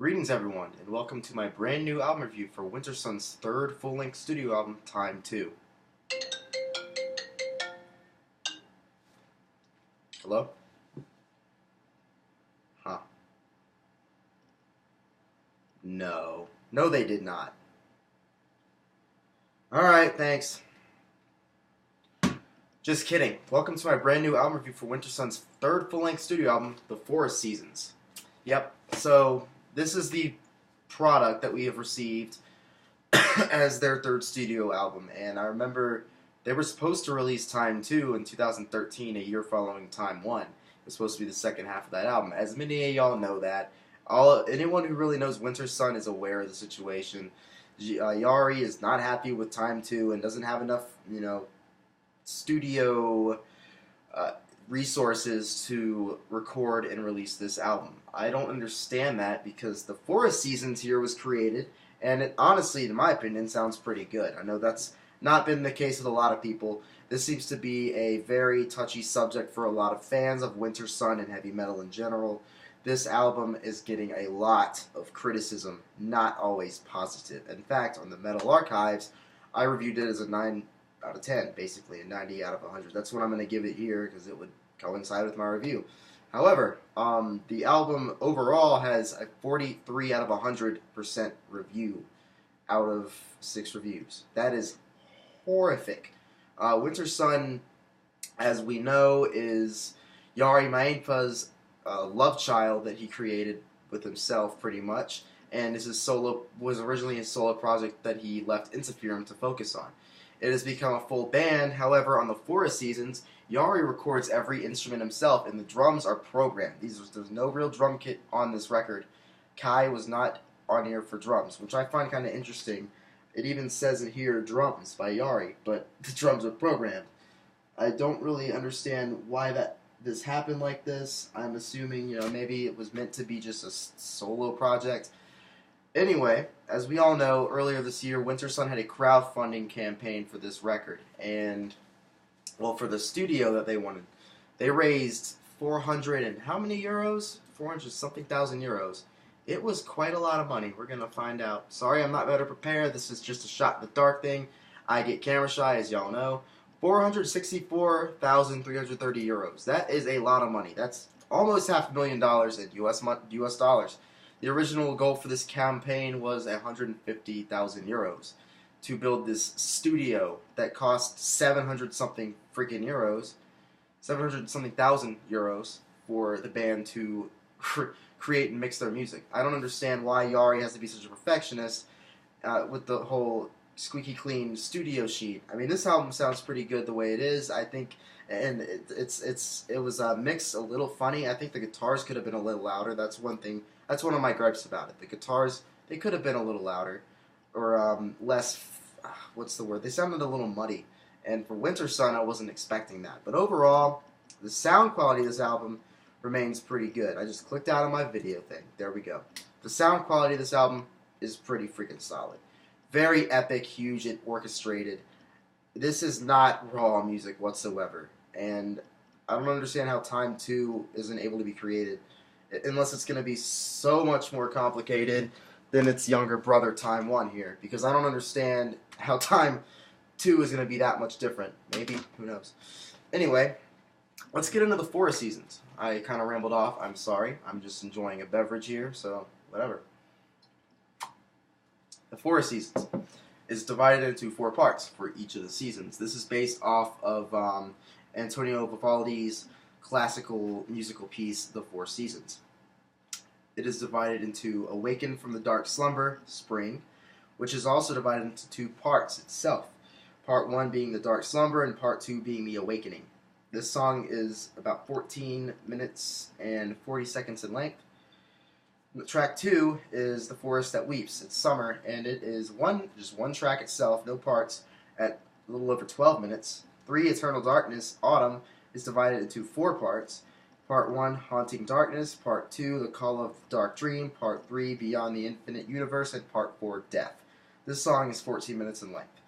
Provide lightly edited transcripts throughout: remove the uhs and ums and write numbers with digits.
Greetings, everyone, and welcome to my brand new album review for Wintersun's third full-length studio album, Time 2. Hello? Huh. No. No, they did not. Alright, thanks. Just kidding. Welcome to my brand new album review for Wintersun's third full-length studio album, The Forest Seasons. Yep, so this is the product that we have received as their third studio album, and I remember they were supposed to release Time 2 in 2013, a year following Time 1. It was supposed to be the second half of that album. As many of y'all know that, anyone who really knows Wintersun is aware of the situation. Yari is not happy with Time 2 and doesn't have enough, studio resources to record and release this album. I don't understand that because the Forest Seasons here was created, and it honestly, in my opinion, sounds pretty good. I know that's not been the case with a lot of people. This seems to be a very touchy subject for a lot of fans of Wintersun and heavy metal in general. This album is getting a lot of criticism, not always positive. In fact, on the Metal Archives, I reviewed it as a 9 out of 10, basically, a 90 out of 100. That's what I'm going to give it here because it would coincide with my review. However, the album overall has a 43 out of 100% review out of 6 reviews. That is horrific. Wintersun, as we know, is Yari Mainfa's love child that he created with himself, pretty much, and this was originally his solo project that he left Interferum to focus on. It has become a full band. However, on the Forest Seasons, Yari records every instrument himself, and the drums are programmed. There's no real drum kit on this record. Kai was not on here for drums, which I find kind of interesting. It even says in here, drums by Yari, but the drums are programmed. I don't really understand why this happened like this. I'm assuming, maybe it was meant to be just a solo project. Anyway, as we all know, earlier this year, Wintersun had a crowdfunding campaign for this record, and, well, for the studio that they wanted. They raised 400 and how many euros? 400 something thousand euros. It was quite a lot of money. We're going to find out. Sorry, I'm not better prepared. This is just a shot in the dark thing. I get camera shy, as y'all know. 464,330 euros. That is a lot of money. That's almost $500,000 in US dollars. The original goal for this campaign was 150,000 euros to build this studio that cost 700 something freaking euros, 700 something thousand euros for the band to create and mix their music. I don't understand why Yari has to be such a perfectionist with the whole squeaky clean studio sheet. I mean, this album sounds pretty good the way it is. I think, and it was mixed a little funny. I think the guitars could have been a little louder. That's one thing. That's one of my gripes about it. The guitars, they could have been a little louder, or less. What's the word? They sounded a little muddy. And for Wintersun, I wasn't expecting that. But overall, the sound quality of this album remains pretty good. I just clicked out on my video thing. There we go. The sound quality of this album is pretty freaking solid. Very epic, huge, and orchestrated. This is not raw music whatsoever. And I don't understand how Time 2 isn't able to be created, unless it's going to be so much more complicated than its younger brother Time 1 here. Because I don't understand how Time 2 is going to be that much different. Maybe, who knows. Anyway, let's get into the Forest Seasons. I kind of rambled off. I'm sorry. I'm just enjoying a beverage here, so whatever. The Forest Seasons is divided into 4 parts for each of the seasons. This is based off of Antonio Vivaldi's classical musical piece, The Four Seasons. It is divided into Awaken from the Dark Slumber, Spring, which is also divided into 2 parts itself. Part 1 being the Dark Slumber and Part 2 being the Awakening. This song is about 14 minutes and 40 seconds in length. Track 2 is The Forest That Weeps. It's Summer, and it is just one track itself, no parts, at a little over 12 minutes. 3, Eternal Darkness, Autumn, is divided into 4 parts. Part 1, Haunting Darkness. Part 2, The Call of the Dark Dream. Part 3, Beyond the Infinite Universe. And Part 4, Death. This song is 14 minutes in length.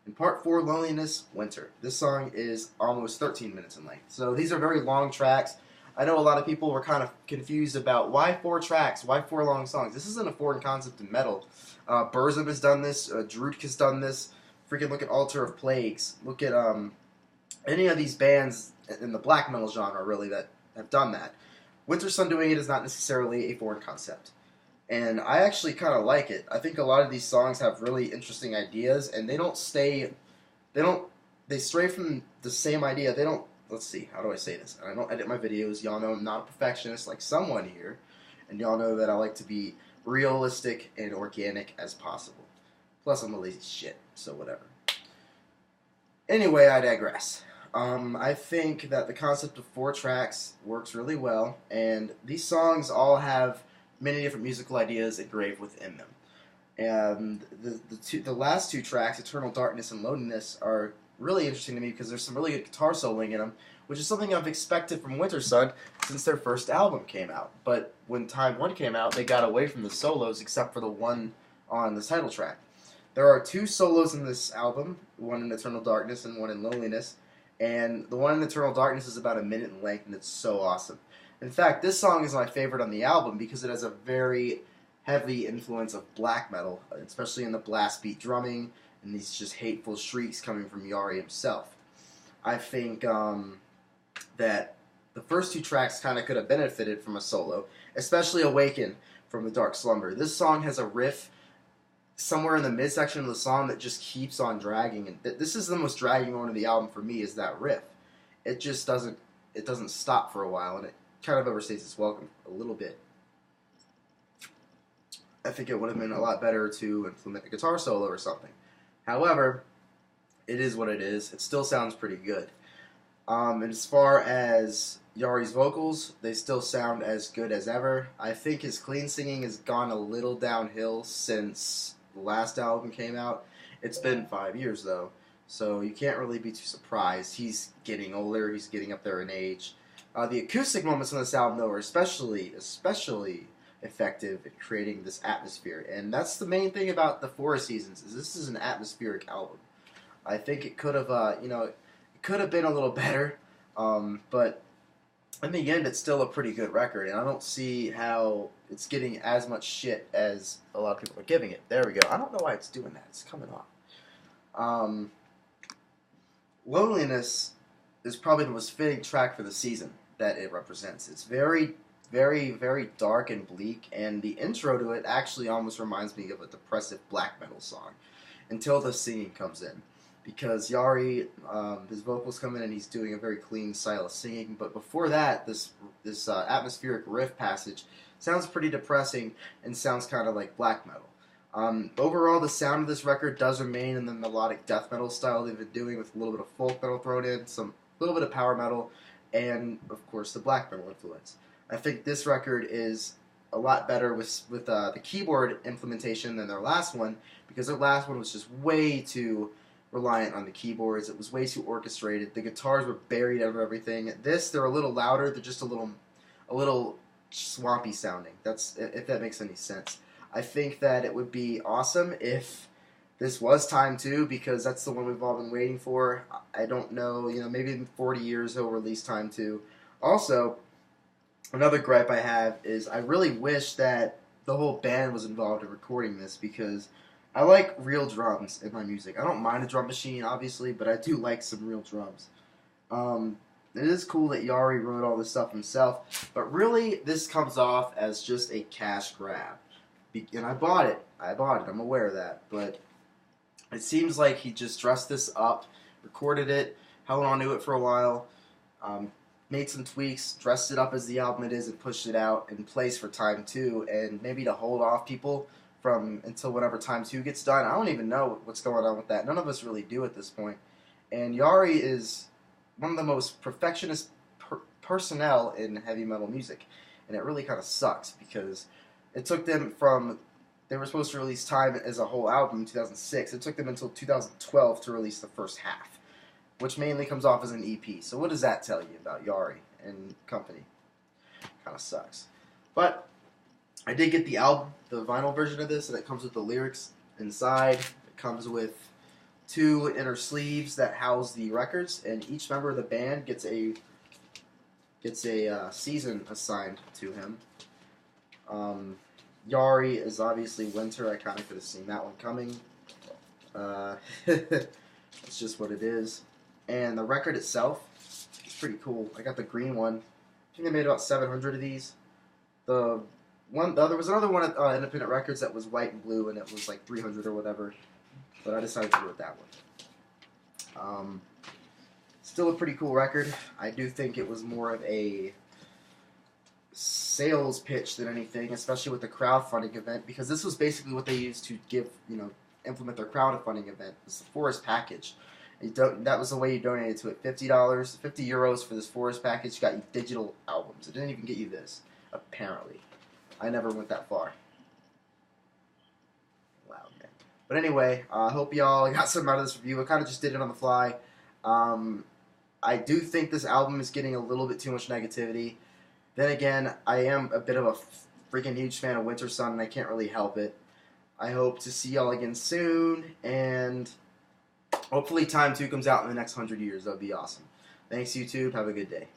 In Part 4, Loneliness, Winter. This song is almost 13 minutes in length. So these are very long tracks. I know a lot of people were kind of confused about why 4 tracks, why 4 long songs. This isn't a foreign concept in metal. Burzum has done this. Druk has done this. Freaking look at Altar of Plagues. Look at any of these bands in the black metal genre, really, that have done that. Wintersun doing it is not necessarily a foreign concept. And I actually kind of like it. I think a lot of these songs have really interesting ideas, and they stray from the same idea. They don't, let's see, how do I say this? I don't edit my videos. Y'all know I'm not a perfectionist like someone here. And y'all know that I like to be realistic and organic as possible. Plus, I'm a lazy shit, so whatever. Anyway, I digress. I think that the concept of 4 tracks works really well, and these songs all have many different musical ideas engraved within them. And the last 2 tracks, Eternal Darkness and Loneliness, are really interesting to me because there's some really good guitar soloing in them, which is something I've expected from Wintersun since their first album came out. But when Time 1 came out, they got away from the solos except for the one on the title track. There are 2 solos in this album, one in Eternal Darkness and one in Loneliness, and the one in Eternal Darkness is about a minute in length, and it's so awesome. In fact, this song is my favorite on the album because it has a very heavy influence of black metal, especially in the blast beat drumming and these just hateful shrieks coming from Yari himself. I think that the first 2 tracks kind of could have benefited from a solo, especially Awaken from The Dark Slumber. This song has a riff somewhere in the midsection of the song that just keeps on dragging, and this is the most dragging one of the album for me, is that riff. It just doesn't stop for a while, and it kind of overstays its welcome a little bit. I think it would have been a lot better to implement a guitar solo or something. However, it is what it is. It still sounds pretty good. And as far as Yari's vocals, they still sound as good as ever. I think his clean singing has gone a little downhill since the last album came out. It's been 5 years, though, so you can't really be too surprised. He's getting older. He's getting up there in age. The acoustic moments on this album, though, are especially effective at creating this atmosphere, and that's the main thing about the Forest Seasons. Is this is an atmospheric album. I think it could have, it could have been a little better, but in the end, it's still a pretty good record, and I don't see how it's getting as much shit as a lot of people are giving it. There we go. I don't know why it's doing that. It's coming off. Loneliness is probably the most fitting track for the season that it represents. It's very, very, very dark and bleak, and the intro to it actually almost reminds me of a depressive black metal song until the singing comes in. Because Yari, his vocals come in and he's doing a very clean style of singing, but before that, this atmospheric riff passage sounds pretty depressing and sounds kind of like black metal. Overall, the sound of this record does remain in the melodic death metal style they've been doing, with a little bit of folk metal thrown in, some little bit of power metal, and of course the black metal influence. I think this record is a lot better with the keyboard implementation than their last one, because their last one was just way too reliant on the keyboards. It was way too orchestrated. The guitars were buried under everything. This, they're a little louder. They're just a little swampy sounding. That's, if that makes any sense. I think that it would be awesome if this was Time 2, because that's the one we've all been waiting for. I don't know, maybe in 40 years he'll release Time 2. Also, another gripe I have is I really wish that the whole band was involved in recording this, because I like real drums in my music. I don't mind a drum machine, obviously, but I do like some real drums. It is cool that Yari wrote all this stuff himself, but really this comes off as just a cash grab. And I bought it. I'm aware of that. But it seems like he just dressed this up, recorded it, held on to it for a while, made some tweaks, dressed it up as the album it is, and pushed it out in place for Time 2, and maybe to hold off people from until whenever Time 2 gets done. I don't even know what's going on with that. None of us really do at this point. And Yari is one of the most perfectionist personnel in heavy metal music. And it really kind of sucks, because it took them from, they were supposed to release Time as a whole album in 2006. It took them until 2012 to release the first half, which mainly comes off as an EP. So what does that tell you about Yari and company? Kind of sucks. But I did get the album, the vinyl version of this, and it comes with the lyrics inside. It comes with 2 inner sleeves that house the records, and each member of the band gets a gets a season assigned to him. Yari is obviously winter. I kind of could have seen that one coming. It's just what it is. And the record itself is pretty cool. I got the green one. I think I made about 700 of these. There was another one at Independent Records that was white and blue, and it was like 300 or whatever. But I decided to go with that one. Still a pretty cool record. I do think it was more of a sales pitch than anything, especially with the crowdfunding event, because this was basically what they used to implement their crowdfunding event. It's the Forest package. That was the way you donated to it. $50, 50 euros for this Forest package got you digital albums. It didn't even get you this, apparently. I never went that far. Wow, man. But anyway, I hope y'all got something out of this review. I kind of just did it on the fly. I do think this album is getting a little bit too much negativity. Then again, I am a bit of a freaking huge fan of Wintersun, and I can't really help it. I hope to see y'all again soon, and hopefully Time 2 comes out in the next 100 years. That would be awesome. Thanks, YouTube. Have a good day.